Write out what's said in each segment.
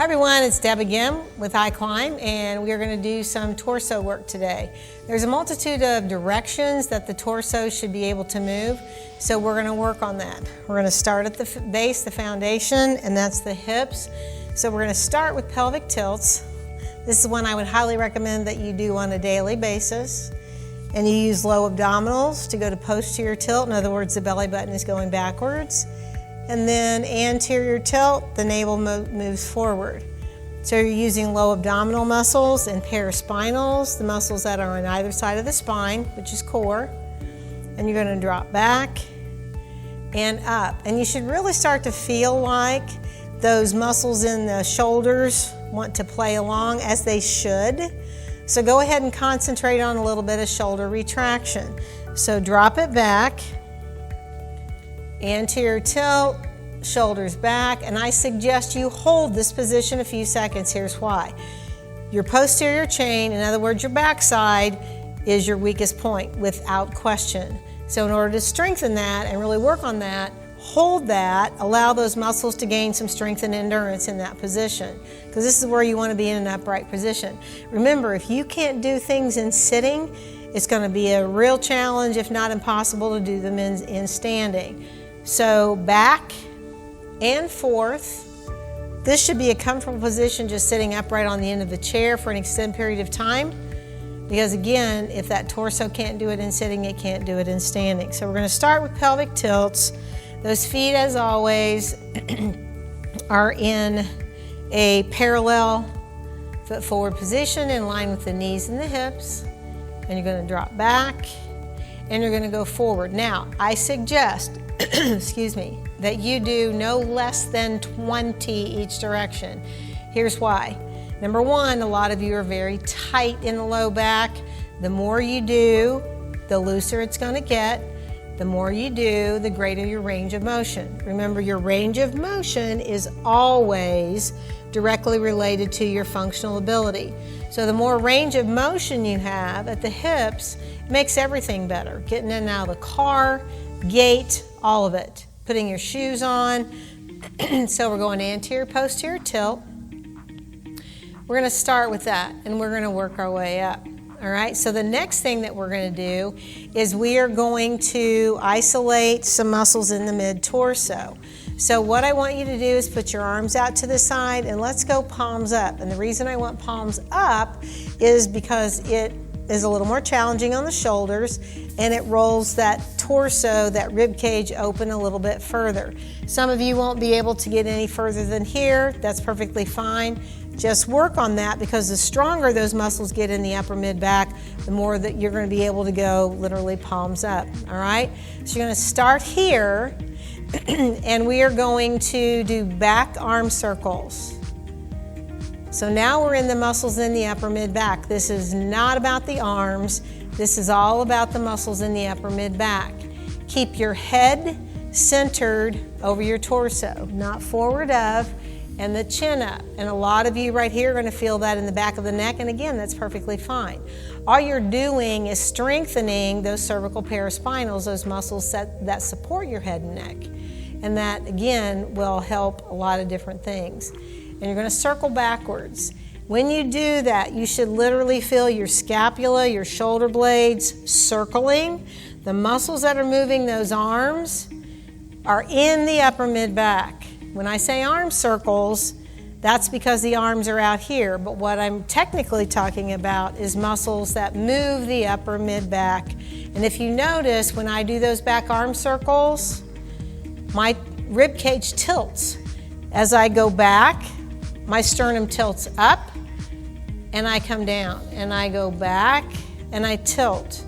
everyone, it's Deb again with iClimb, and we are going to do some torso work today. There's a multitude of directions that the torso should be able to move, so we're going to work on that. We're going to start at the base, the foundation, and that's the hips. So we're going to start with pelvic tilts. This is one I would highly recommend that you do on a daily basis. And you use low abdominals to go to posterior tilt. In other words, the belly button is going backwards. And then anterior tilt, the navel moves forward. So you're using low abdominal muscles and paraspinals, the muscles that are on either side of the spine, which is core. And you're going to drop back and up. And you should really start to feel like those muscles in the shoulders want to play along, as they should. So go ahead and concentrate on a little bit of shoulder retraction. So drop it back, anterior tilt, shoulders back, and I suggest you hold this position a few seconds. Here's why. Your posterior chain, in other words your backside, is your weakest point without question. So in order to strengthen that and really work on that, hold that, allow those muscles to gain some strength and endurance in that position, because this is where you want to be in an upright position. Remember, if you can't do things in sitting, it's going to be a real challenge, if not impossible, to do them in standing. So back and forth. This should be a comfortable position, just sitting upright on the end of the chair for an extended period of time, because again, if that torso can't do it in sitting, it can't do it in standing. So we're going to start with pelvic tilts. Those feet, as always, are in a parallel foot forward position in line with the knees and the hips. And you're going to drop back and you're going to go forward. Now, I suggest, excuse me, that you do no less than 20 each direction. Here's why. Number one, a lot of you are very tight in the low back. The more you do, the looser it's going to get. The more you do, the greater your range of motion. Remember, your range of motion is always directly related to your functional ability. So the more range of motion you have at the hips, it makes everything better. Getting in and out of the car, gait, all of it. Putting your shoes on. So we're going anterior, posterior tilt. We're going to start with that, and we're going to work our way up. All right, so the next thing that we're going to do is we are going to isolate some muscles in the mid-torso. So what I want you to do is put your arms out to the side and let's go palms up. And the reason I want palms up is because it is a little more challenging on the shoulders and it rolls that torso, that rib cage open a little bit further. Some of you won't be able to get any further than here. That's perfectly fine. Just work on that, because the stronger those muscles get in the upper mid back, the more that you're going to be able to go literally palms up. All right, so you're going to start here and we are going to do back arm circles. So now we're in the muscles in the upper mid back. This is not about the arms. This is all about the muscles in the upper mid back. Keep your head centered over your torso, not forward of, and the chin up. And a lot of you right here are going to feel that in the back of the neck, and again, that's perfectly fine. All you're doing is strengthening those cervical paraspinals, those muscles that support your head and neck. And that, again, will help a lot of different things. And you're going to circle backwards. When you do that, you should literally feel your scapula, your shoulder blades circling. The muscles that are moving those arms are in the upper mid back. When I say arm circles, that's because the arms are out here, but what I'm technically talking about is muscles that move the upper mid back. And if you notice, when I do those back arm circles, my rib cage tilts. As I go back, my sternum tilts up and I come down, and I go back and I tilt.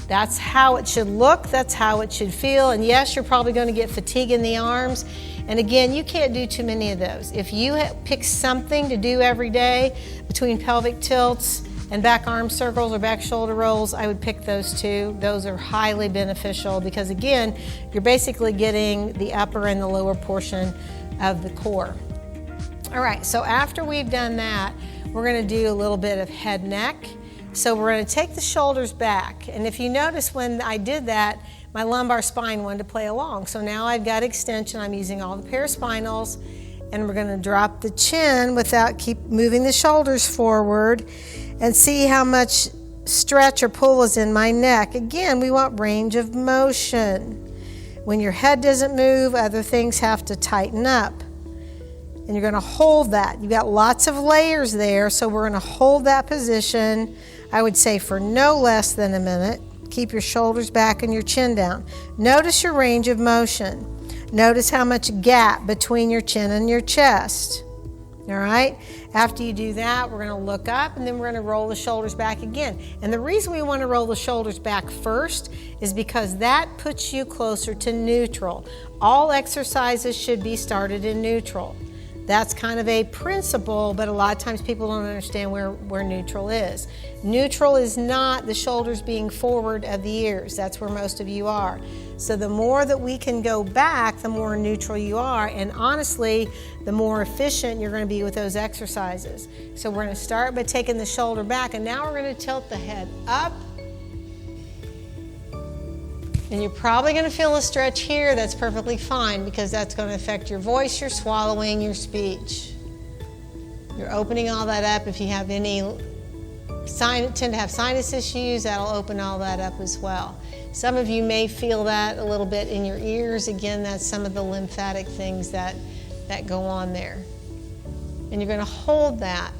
That's how it should look, that's how it should feel, and yes, you're probably going to get fatigue in the arms. And again, you can't do too many of those. If you pick something to do every day between pelvic tilts and back arm circles or back shoulder rolls, I would pick those two. Those are highly beneficial because again, you're basically getting the upper and the lower portion of the core. All right, so after we've done that, we're going to do a little bit of head neck. So we're going to take the shoulders back. And if you notice when I did that, my lumbar spine wanted to play along. So now I've got extension. I'm using all the paraspinals And we're going to drop the chin without keep moving the shoulders forward, and see how much stretch or pull is in my neck. Again, we want range of motion. When your head doesn't move, other things have to tighten up. And you're going to hold that. You've got lots of layers there, so we're going to hold that position, I would say, for no less than a minute. Keep your shoulders back and your chin down. Notice your range of motion. Notice how much gap between your chin and your chest. All right? After you do that, we're going to look up, and then we're going to roll the shoulders back again. And the reason we want to roll the shoulders back first is because that puts you closer to neutral. All exercises should be started in neutral. That's kind of a principle, but a lot of times people don't understand where neutral is. Neutral is not the shoulders being forward of the ears. That's where most of you are. So the more that we can go back, the more neutral you are, and honestly, the more efficient you're going to be with those exercises. So we're going to start by taking the shoulder back, and now we're going to tilt the head up. And you're probably going to feel a stretch here. That's perfectly fine, because that's going to affect your voice, your swallowing, your speech. You're opening all that up. If you have any tend to have sinus issues, that'll open all that up as well. Some of you may feel that a little bit in your ears. Again, that's some of the lymphatic things that go on there. And you're going to hold that.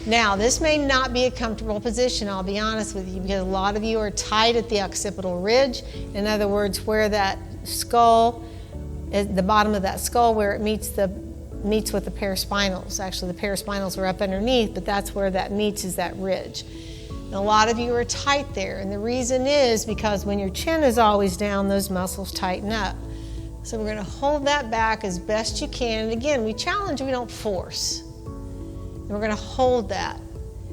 Now, this may not be a comfortable position, I'll be honest with you, because a lot of you are tight at the occipital ridge. In other words, where that skull, at the bottom of that skull, where it meets with the paraspinals. Actually, the paraspinals are up underneath, but that's where that meets, is that ridge. And a lot of you are tight there, and the reason is because when your chin is always down, those muscles tighten up. So we're going to hold that back as best you can. And again, we challenge, we don't force. And we're going to hold that.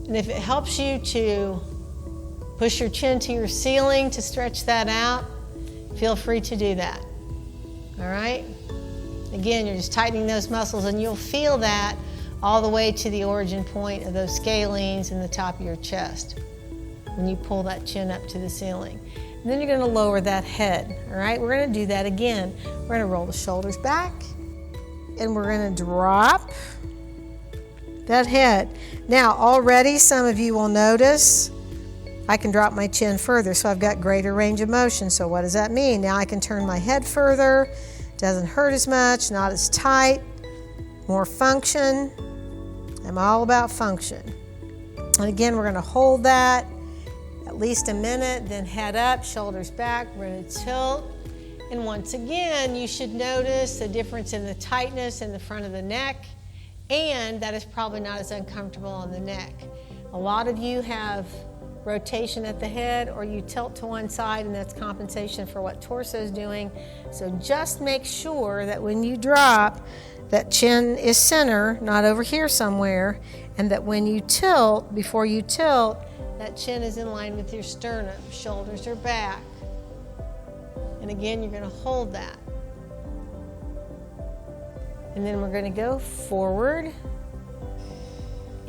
And if it helps you to push your chin to your ceiling to stretch that out, feel free to do that. All right? Again, you're just tightening those muscles, and you'll feel that all the way to the origin point of those scalenes in the top of your chest when you pull that chin up to the ceiling. And then you're going to lower that head. All right? We're going to do that again. We're going to roll the shoulders back, and we're going to drop that head. Now, already some of you will notice I can drop my chin further, so I've got greater range of motion. So what does that mean? Now I can turn my head further, doesn't hurt as much, not as tight, more function. I'm all about function. And again, we're going to hold that at least a minute, then head up, shoulders back, we're going to tilt. And once again, you should notice the difference in the tightness in the front of the neck, and that is probably not as uncomfortable on the neck. A lot of you have rotation at the head, or you tilt to one side, and that's compensation for what torso is doing. So just make sure that when you drop, that chin is center, not over here somewhere, and that when you tilt, before you tilt, that chin is in line with your sternum. Shoulders are back. And again, you're going to hold that. And then we're going to go forward,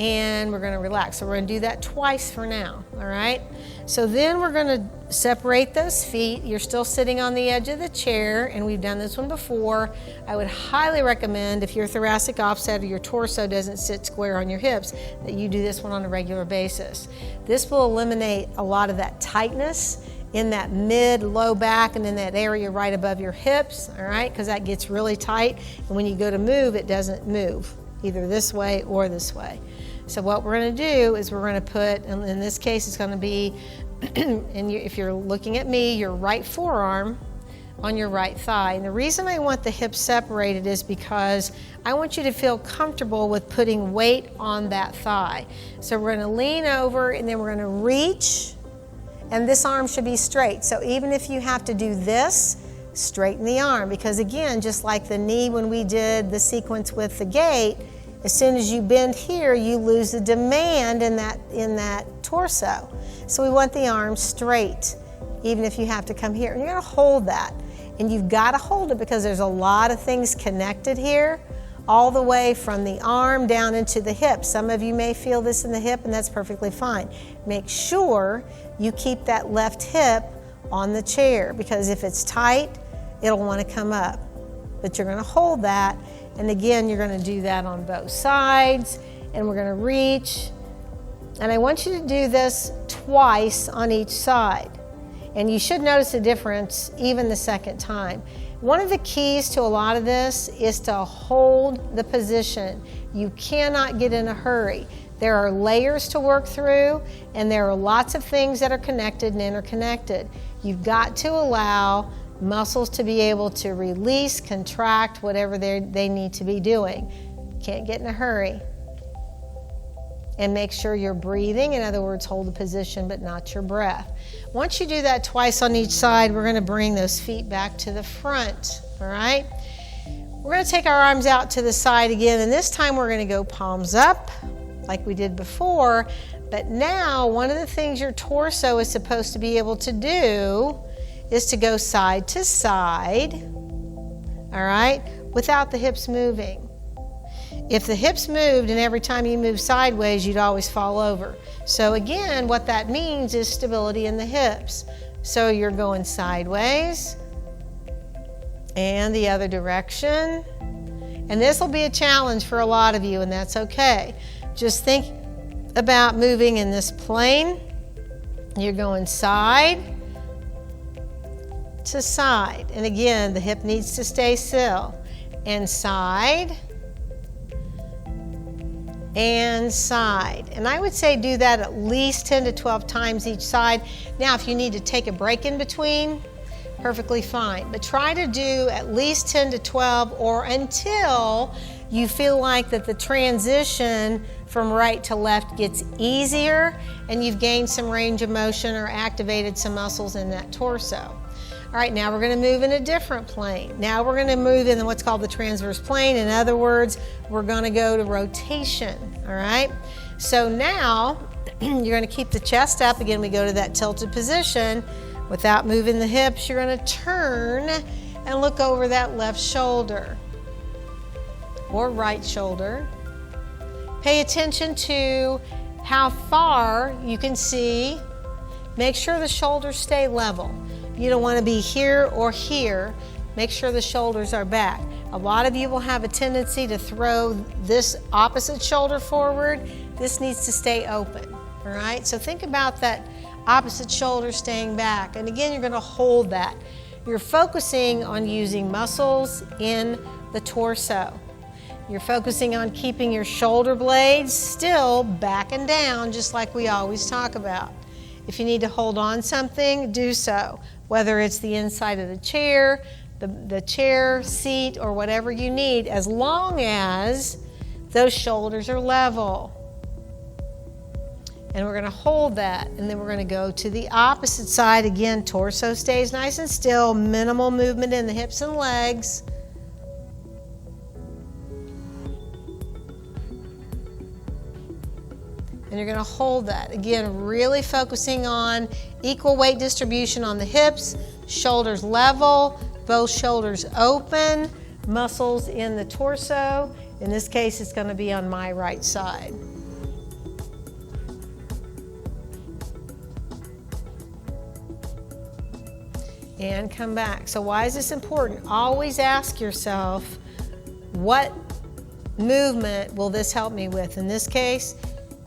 and we're going to relax. So we're going to do that twice for now, all right? So then we're going to separate those feet. You're still sitting on the edge of the chair, and we've done this one before. I would highly recommend, if your thoracic offset or your torso doesn't sit square on your hips, that you do this one on a regular basis. This will eliminate a lot of that tightness in that mid-low back and in that area right above your hips, all right? Because that gets really tight, and when you go to move, it doesn't move, either this way or this way. So what we're going to do is we're going to put, and in this case it's going to be, if you're looking at me, your right forearm on your right thigh. And the reason I want the hips separated is because I want you to feel comfortable with putting weight on that thigh. So we're going to lean over, and then we're going to reach, and this arm should be straight. So even if you have to do this, straighten the arm, because again, just like the knee when we did the sequence with the gait, as soon as you bend here, you lose the demand in that torso. So we want the arm straight, even if you have to come here. And you're going to hold that. And you've got to hold it because there's a lot of things connected here, all the way from the arm down into the hip. Some of you may feel this in the hip, and that's perfectly fine. Make sure you keep that left hip on the chair, because if it's tight, it'll want to come up. But you're going to hold that, And again, you're going to do that on both sides, and we're going to reach. And I want you to do this twice on each side. And you should notice a difference even the second time. One of the keys to a lot of this is to hold the position. You cannot get in a hurry. There are layers to work through, and there are lots of things that are connected and interconnected. You've got to allow muscles to be able to release, contract, whatever they need to be doing. Can't get in a hurry. And make sure you're breathing. In other words, hold the position but not your breath. Once you do that twice on each side, we're going to bring those feet back to the front, all right? We're going to take our arms out to the side again, and this time we're going to go palms up like we did before. But now, one of the things your torso is supposed to be able to do is to go side to side, all right, without the hips moving. If the hips moved and every time you move sideways, you'd always fall over. So again, what that means is stability in the hips. So you're going sideways and the other direction. And this will be a challenge for a lot of you, and that's okay. Just think about moving in this plane. You're going side to side. And again, the hip needs to stay still. And side and side. And I would say do that at least 10 to 12 times each side. Now, if you need to take a break in between, perfectly fine. But try to do at least 10 to 12 or until you feel like that the transition from right to left gets easier and you've gained some range of motion or activated some muscles in that torso. All right, now we're going to move in a different plane. Now we're going to move in what's called the transverse plane. In other words, we're going to go to rotation, all right? So now you're going to keep the chest up. Again, we go to that tilted position. Without moving the hips, you're going to turn and look over that left shoulder or right shoulder. Pay attention to how far you can see. Make sure the shoulders stay level. You don't want to be here or here. Make sure the shoulders are back. A lot of you will have a tendency to throw this opposite shoulder forward. This needs to stay open, all right? So think about that opposite shoulder staying back. And again, you're going to hold that. You're focusing on using muscles in the torso. You're focusing on keeping your shoulder blades still back and down, just like we always talk about. If you need to hold on something, do so. Whether it's the inside of the chair, the chair seat, or whatever you need, as long as those shoulders are level. And we're going to hold that, and then we're going to go to the opposite side. Again, torso stays nice and still, minimal movement in the hips and legs. And you're going to hold that. Again, really focusing on equal weight distribution on the hips, shoulders level, both shoulders open, muscles in the torso. In this case, it's going to be on my right side. And come back. So why is this important? Always ask yourself, what movement will this help me with? In this case,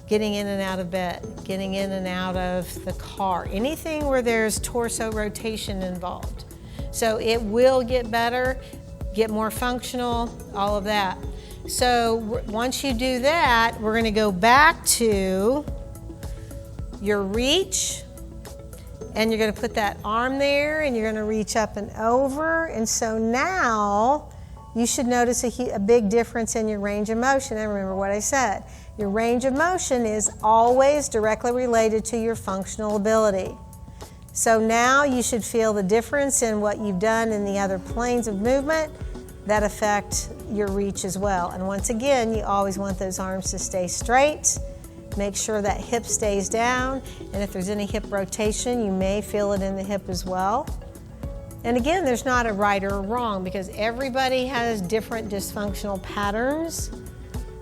getting in and out of bed, getting in and out of the car, anything where there's torso rotation involved. So it will get better, get more functional, all of that. So once you do that, we're going to go back to your reach, and you're going to put that arm there, and you're going to reach up and over. And so now you should notice a big difference in your range of motion. And remember what I said. Your range of motion is always directly related to your functional ability. So now you should feel the difference in what you've done in the other planes of movement that affect your reach as well. And once again, you always want those arms to stay straight. Make sure that hip stays down. And if there's any hip rotation, you may feel it in the hip as well. And again, there's not a right or a wrong, because everybody has different dysfunctional patterns.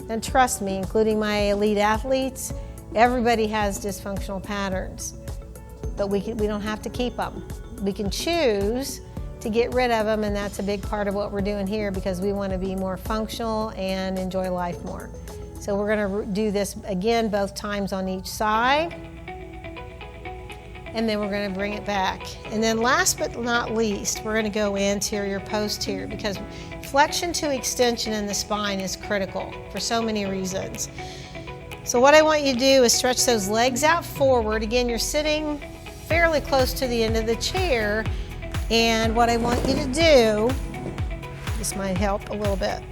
And trust me, including my elite athletes, everybody has dysfunctional patterns. But we don't have to keep them. We can choose to get rid of them, and that's a big part of what we're doing here because we want to be more functional and enjoy life more. So we're going to do this again both times on each side, and then we're going to bring it back. And then last but not least, we're going to go anterior posterior because flexion to extension in the spine is critical for so many reasons. So what I want you to do is stretch those legs out forward. Again, you're sitting fairly close to the end of the chair, and what I want you to do, this might help a little bit,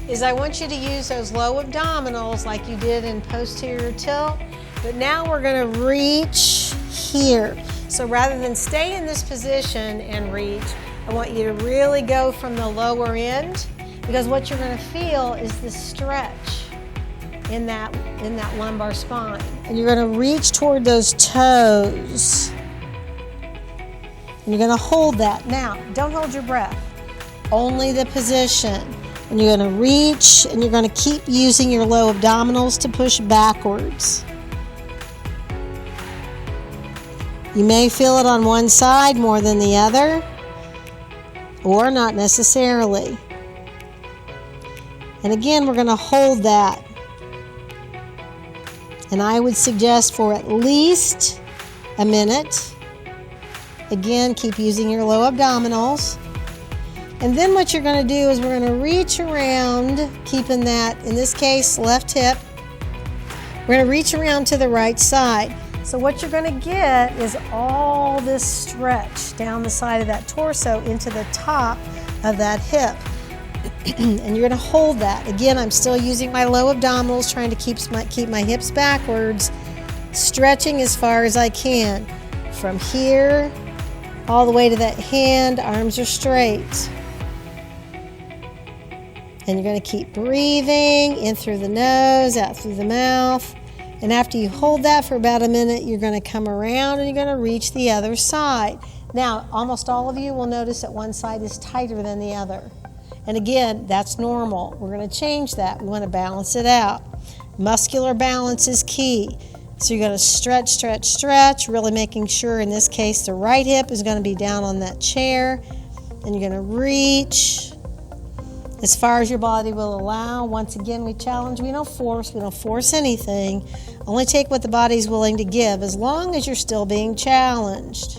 is I want you to use those low abdominals like you did in posterior tilt, but now we're going to reach here. So rather than stay in this position and reach, I want you to really go from the lower end, because what you're going to feel is the stretch in that lumbar spine. And you're going to reach toward those toes. And you're going to hold that. Now, don't hold your breath, only the position. And you're going to reach, and you're going to keep using your low abdominals to push backwards. You may feel it on one side more than the other, or not necessarily. And again, we're going to hold that. And I would suggest for at least a minute. Again, keep using your low abdominals. And then what you're going to do is we're going to reach around, keeping that, in this case, left hip. We're going to reach around to the right side. So what you're going to get is all this stretch down the side of that torso into the top of that hip. And you're going to hold that. Again, I'm still using my low abdominals, trying to keep my hips backwards, stretching as far as I can. From here all the way to that hand, arms are straight. And you're going to keep breathing in through the nose, out through the mouth. And after you hold that for about a minute, you're going to come around and you're going to reach the other side. Now, almost all of you will notice that one side is tighter than the other. And again, that's normal. We're going to change that. We want to balance it out. Muscular balance is key. So you're going to stretch, stretch, stretch, really making sure, in this case, the right hip is going to be down on that chair. And you're going to reach as far as your body will allow. Once again, we challenge. We don't force anything. Only take what the body's willing to give, as long as you're still being challenged.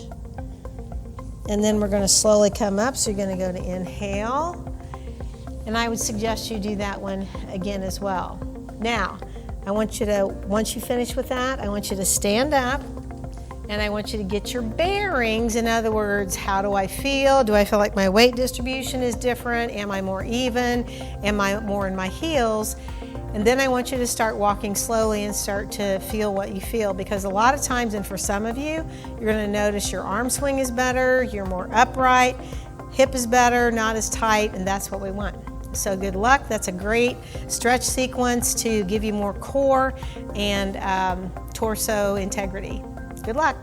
And then we're going to slowly come up. So you're going to go to inhale. And I would suggest you do that one again as well. Now, I want you to, once you finish with that, I want you to stand up, and I want you to get your bearings. In other words, how do I feel? Do I feel like my weight distribution is different? Am I more even? Am I more in my heels? And then I want you to start walking slowly and start to feel what you feel, because a lot of times, and for some of you, you're going to notice your arm swing is better, you're more upright, hip is better, not as tight, and that's what we want. So good luck. That's a great stretch sequence to give you more core and torso integrity. Good luck.